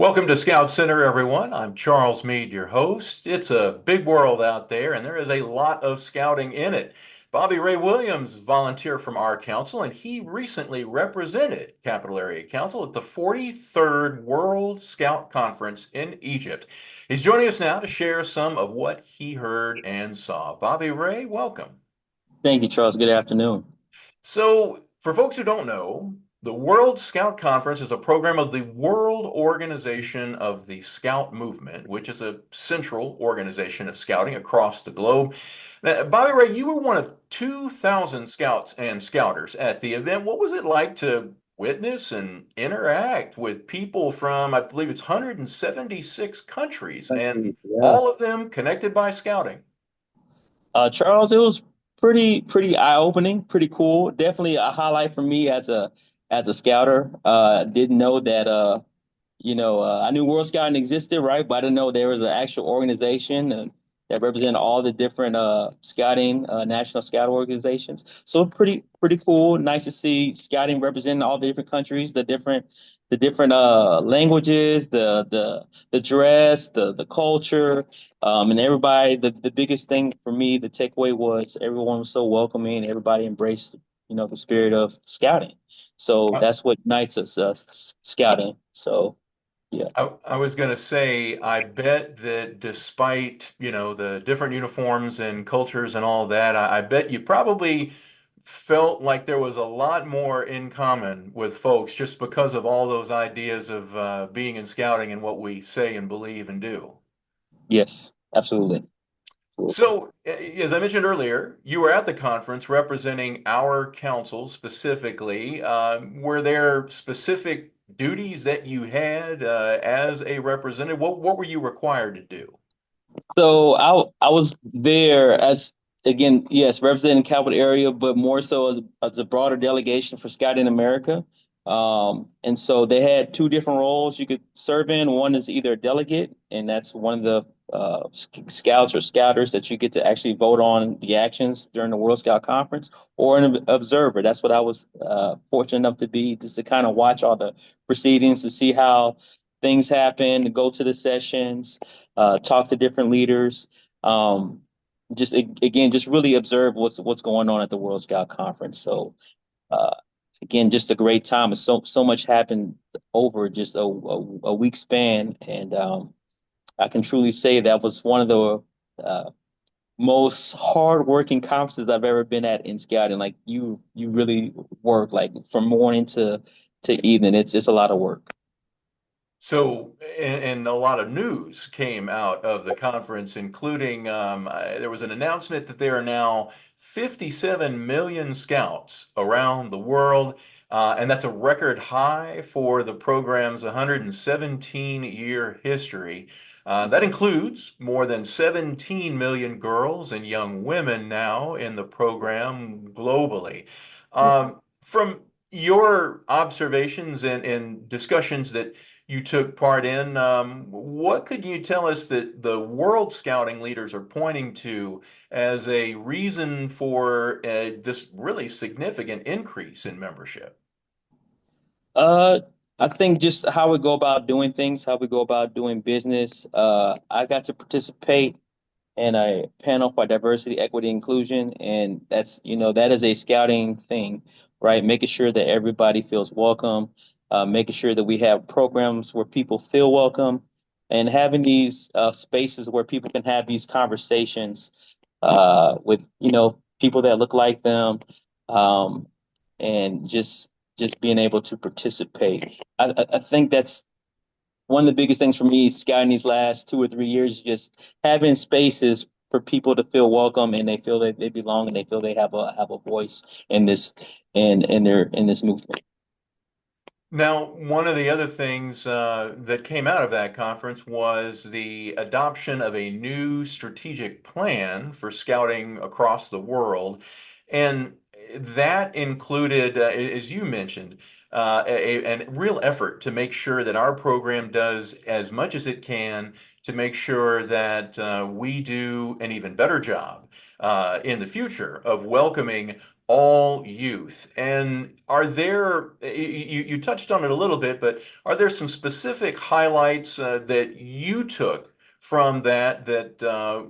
Welcome to Scout Center, everyone. I'm Charles Meade, your host. It's a big world out there, and there is a lot of scouting in it. Bobby Ray Williams, volunteer from our council, and he recently represented Capital Area Council at the 43rd World Scout Conference in Egypt. He's joining us now to share some of what he heard and saw. Bobby Ray, welcome. Thank you, Charles. Good afternoon. So, for folks who don't know, the World Scout Conference is a program of the World Organization of the Scout Movement, which is a central organization of scouting across the globe. Now, Bobby Ray, you were one of 2,000 scouts and scouters at the event. What was it like to witness and interact with people from, I believe it's 176 countries, and Yeah. all of them connected by scouting? Charles, it was pretty eye-opening, pretty cool. Definitely a highlight for me as a scouter. Didn't know that I knew World Scouting existed, right? But I didn't know there was an actual organization that represented all the different scouting national scout organizations. So pretty cool. Nice to see scouting representing all the different countries, the different languages, the dress, the culture, and everybody. The biggest thing for me, the takeaway was everyone was so welcoming. Everybody embraced the spirit of scouting. So that's what unites us, scouting. So. Yeah. I was going to say, I bet that despite, the different uniforms and cultures and all that, I bet you probably felt like there was a lot more in common with folks just because of all those ideas of being in scouting and what we say and believe and do. Yes, absolutely. So, as I mentioned earlier, you were at the conference representing our council specifically. Were there specific duties that you had as a representative? What were you required to do? So I was there as again, yes, representing the capital area, but more so as a broader delegation for Scouting America. And so they had two different roles you could serve in. One is either a delegate, and that's one of the scouts or scouters that you get to actually vote on the actions during the World Scout Conference, or an observer. That's what I was fortunate enough to be, just to kind of watch all the proceedings to see how things happen, to go to the sessions, talk to different leaders. Again, just really observe what's going on at the World Scout Conference. So uh, again, just a great time. So much happened over just a week span, and I can truly say that was one of the most hardworking conferences I've ever been at in scouting. Like you really work like from morning to evening. It's a lot of work. So, and a lot of news came out of the conference, including there was an announcement that there are now 57 million scouts around the world, and that's a record high for the program's 117-year history. That includes more than 17 million girls and young women now in the program globally. From your observations and discussions that you took part in. What could you tell us that the world scouting leaders are pointing to as a reason for this really significant increase in membership? Uh, I think just how we go about doing things, how we go about doing business. I got to participate in a panel for diversity, equity, inclusion, and that is a scouting thing, right? Making sure that everybody feels welcome, making sure that we have programs where people feel welcome, and having these spaces where people can have these conversations with people that look like them, um, and just being able to participate. I think that's one of the biggest things for me, scouting these last 2 or 3 years, just having spaces for people to feel welcome and they feel that they belong and they feel they have a voice in this in this movement. Now, one of the other things that came out of that conference was the adoption of a new strategic plan for scouting across the world. And that included, as you mentioned, a real effort to make sure that our program does as much as it can to make sure that we do an even better job in the future of welcoming all youth. And are there, you touched on it a little bit, but are there some specific highlights that you took from that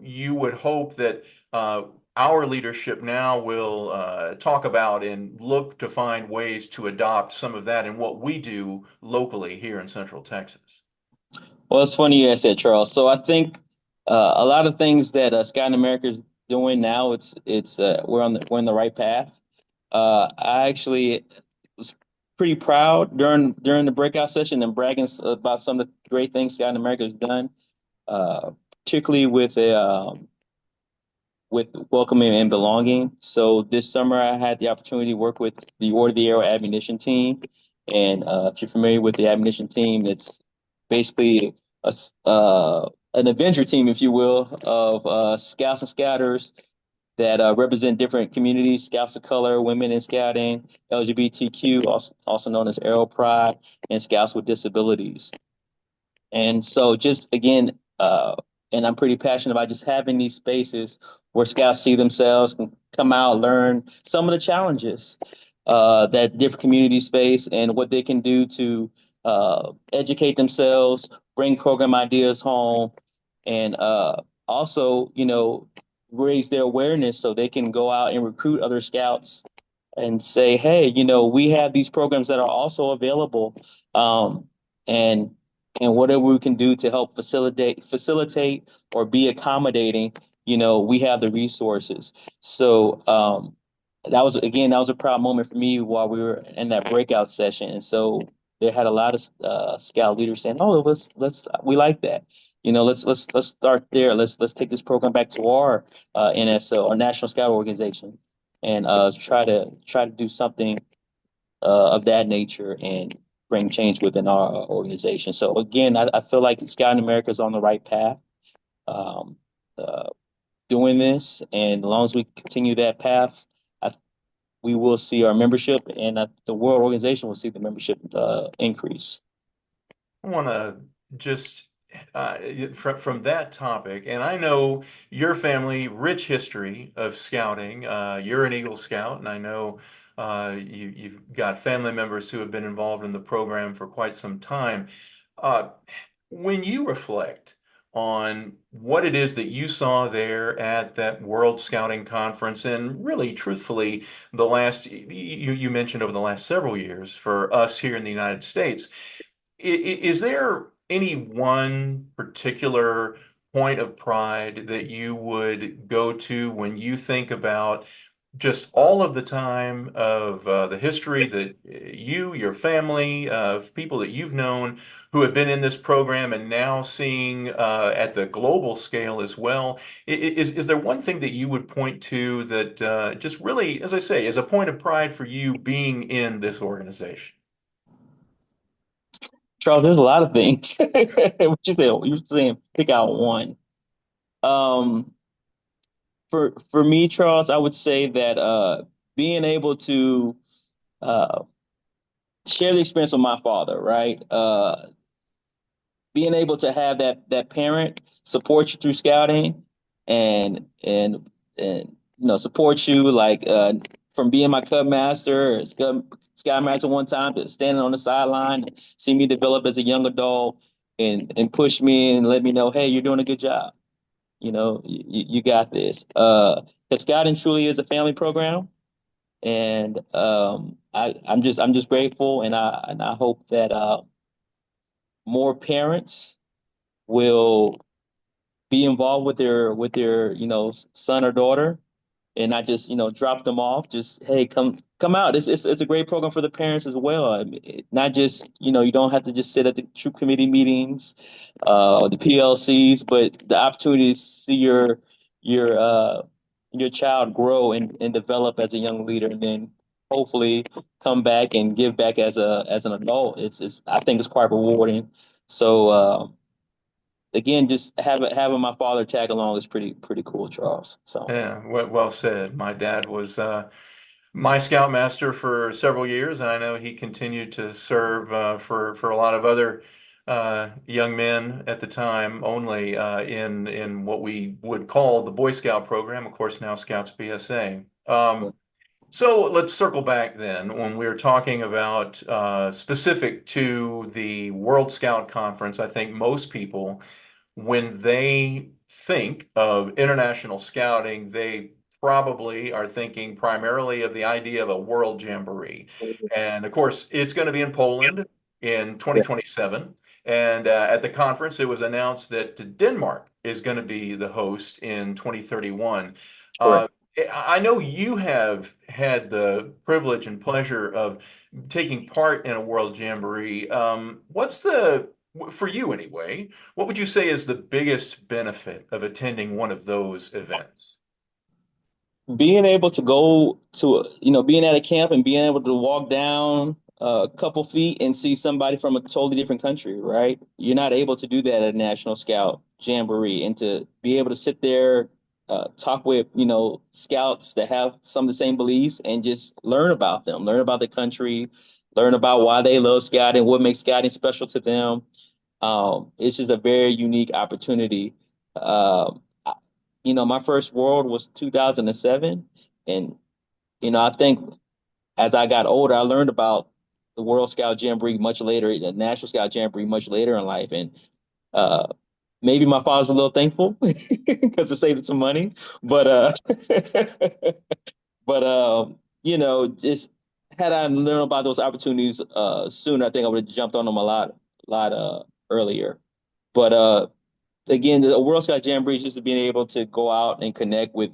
you would hope that uh, our leadership now will talk about and look to find ways to adopt some of that in what we do locally here in Central Texas? Well, it's funny you asked that, Charles. So I think a lot of things that Scout America is doing now, it's we're in the right path. I actually was pretty proud during the breakout session and bragging about some of the great things Scout America has done, uh, particularly with welcoming and belonging. So this summer, I had the opportunity to work with the Order of the Arrow ammunition team. And if you're familiar with the ammunition team, it's basically an adventure team, if you will, of scouts and scouters that represent different communities, Scouts of Color, women in scouting, LGBTQ, also known as Arrow Pride, and Scouts with Disabilities. And so just again, and I'm pretty passionate about just having these spaces where scouts see themselves, can come out, learn some of the challenges that different communities face and what they can do to educate themselves, bring program ideas home, and also, raise their awareness so they can go out and recruit other scouts and say, hey, we have these programs that are also available. And whatever we can do to help facilitate or be accommodating, we have the resources. So that was a proud moment for me while we were in that breakout session. And so they had a lot of scout leaders saying, "Oh, let's we like that. Let's start there. Let's take this program back to our NSO, our National Scout Organization, and try to do something of that nature and bring change within our organization." So again, I feel like Scouting America is on the right path, um, uh, doing this, and as long as we continue that path, I, we will see our membership, and the World Organization will see the membership increase. I want to just from that topic, and I know your family, rich history of scouting. You're an Eagle Scout, and I know you've got family members who have been involved in the program for quite some time. Uh, when you reflect on what it is that you saw there at that World Scouting Conference, and really, truthfully, you mentioned over the last several years for us here in the United States. Is there any one particular point of pride that you would go to when you think about just all of the time of the history that your family, of people that you've known who have been in this program and now seeing at the global scale as well? Is there one thing that you would point to that just really, as I say, is a point of pride for you being in this organization? Charles, there's a lot of things. What you say? You're saying pick out one. Um, for me, Charles, I would say that being able to uh, share the experience with my father, right? Being able to have that parent support you through scouting and support you like from being my cub master or scout master one time to standing on the sideline, see me develop as a young adult and push me and let me know, hey, you're doing a good job. You got this. The scouting truly is a family program, and I'm just grateful, and I hope that more parents will be involved with their son or daughter and not just drop them off. Just, hey, come out. It's a great program for the parents as well. I mean, not just you don't have to just sit at the troop committee meetings, or the PLCs, but the opportunity to see your uh your child grow and develop as a young leader, and then hopefully come back and give back as an adult. It's I think it's quite rewarding. So again, just having my father tag along is pretty cool, Charles. So Yeah, well said. My dad was my scoutmaster for several years, and I know he continued to serve for a lot of other young men at the time, only in what we would call the Boy Scout program. Of course, now Scouts BSA. So let's circle back then when we were talking about specific to the World Scout Conference. I think most people, when they think of international scouting, they probably are thinking primarily of the idea of a World Jamboree. And of course, it's going to be in Poland in Yeah, 2027. And at the conference, it was announced that Denmark is going to be the host in 2031. Uh, correct. I know you have had the privilege and pleasure of taking part in a World Jamboree. For you anyway, what would you say is the biggest benefit of attending one of those events? Being able to go to, being at a camp and being able to walk down a couple feet and see somebody from a totally different country, right? You're not able to do that at a National Scout Jamboree, and to be able to sit there, talk with, scouts that have some of the same beliefs and just learn about them, learn about the country, learn about why they love scouting, what makes scouting special to them. It's just a very unique opportunity. I- my first world was 2007. And, I think as I got older, I learned about the World Scout Jamboree much later, the National Scout Jamboree much later in life. And uh, maybe my father's a little thankful because it saved some money. But, just had I learned about those opportunities sooner, I think I would have jumped on them a lot earlier. But again, the World Scout Jamboree is just being able to go out and connect with,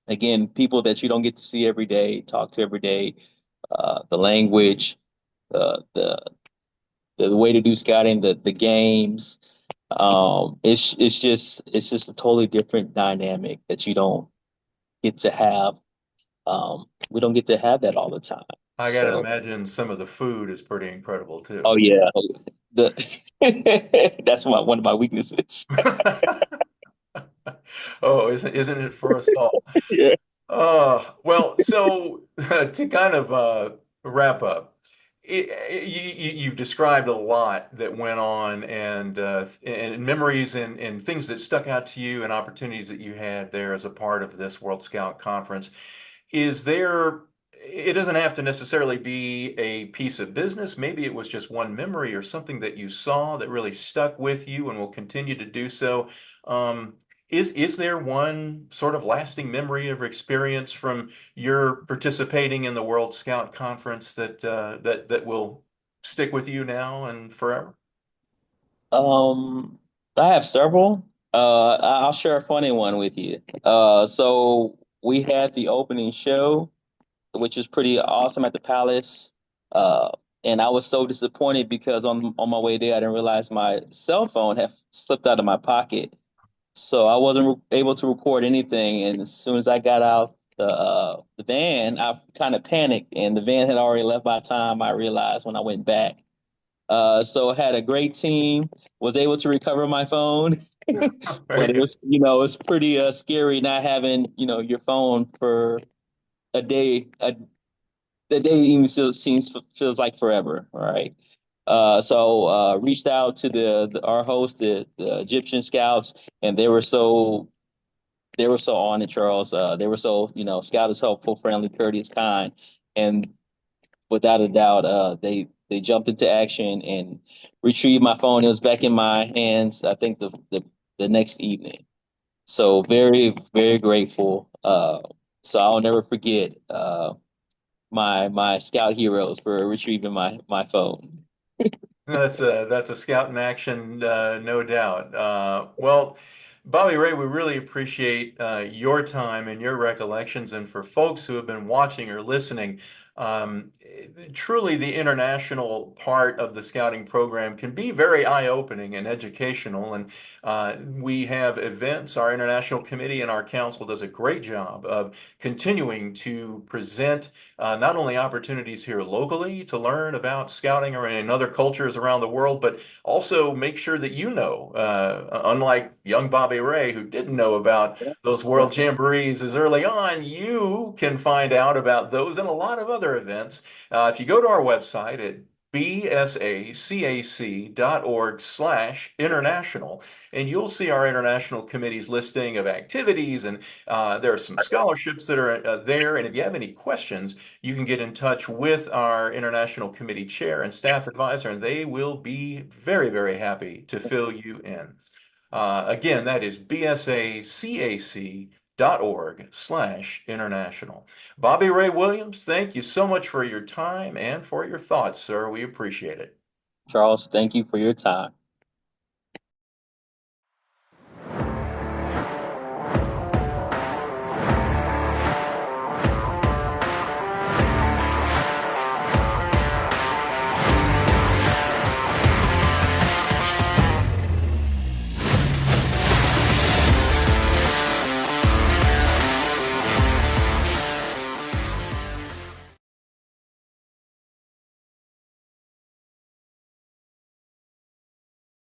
again, people that you don't get to see every day, talk to every day, the language, the the way to do scouting, the games. It's just a totally different dynamic that you don't get to have. We don't get to have that all the time. I got to So, imagine some of the food is pretty incredible oh too. yeah, the that's one of my weaknesses. Oh, isn't it for us all? Yeah. Well, so to kind of wrap up, you've described a lot that went on and memories and things that stuck out to you and opportunities that you had there as a part of this World Scout Conference. Is there, it doesn't have to necessarily be a piece of business. Maybe it was just one memory or something that you saw that really stuck with you and will continue to do so. Um, is there one sort of lasting memory or experience from your participating in the World Scout Conference that will stick with you now and forever? Um, I have several. I'll share a funny one with you. So we had the opening show, which was pretty awesome at the Palace. Uh, and I was so disappointed because on my way there, I didn't realize my cell phone had slipped out of my pocket. So I wasn't able to record anything. And as soon as I got out the van, I kind of panicked, and the van had already left by the time I realized when I went back. So I had a great team, was able to recover my phone, Very but it good. was, it's pretty scary not having, your phone for a day. The day even still feels like forever, all right? Reached out to our host, the Egyptian scouts, and they were so on it, Charles. They were so, scout is helpful, friendly, courteous, kind, and without a doubt, they jumped into action and retrieved my phone. It was back in my hands, I think the next evening. So very, very grateful. So I'll never forget my scout heroes for retrieving my phone. That's a scout in action, no doubt. Well, Bobby Ray, we really appreciate your time and your recollections. And for folks who have been watching or listening, truly the international part of the scouting program can be very eye-opening and educational. And we have events. Our international committee and our council does a great job of continuing to present not only opportunities here locally to learn about scouting or in other cultures around the world, but also make sure that you know, unlike young Bobby Ray, who didn't know about Yeah, those yeah. World Jamborees as early on, you can find out about those and a lot of other events. If you go to our website at bsacac.org/international, and you'll see our international committee's listing of activities, and there are some scholarships that are there. And if you have any questions, you can get in touch with our international committee chair and staff advisor, and they will be very, very happy to fill you in. Again, that is bsacac.org/international. Bobby Ray Williams, thank you so much for your time and for your thoughts, sir. We appreciate it. Charles, thank you for your time.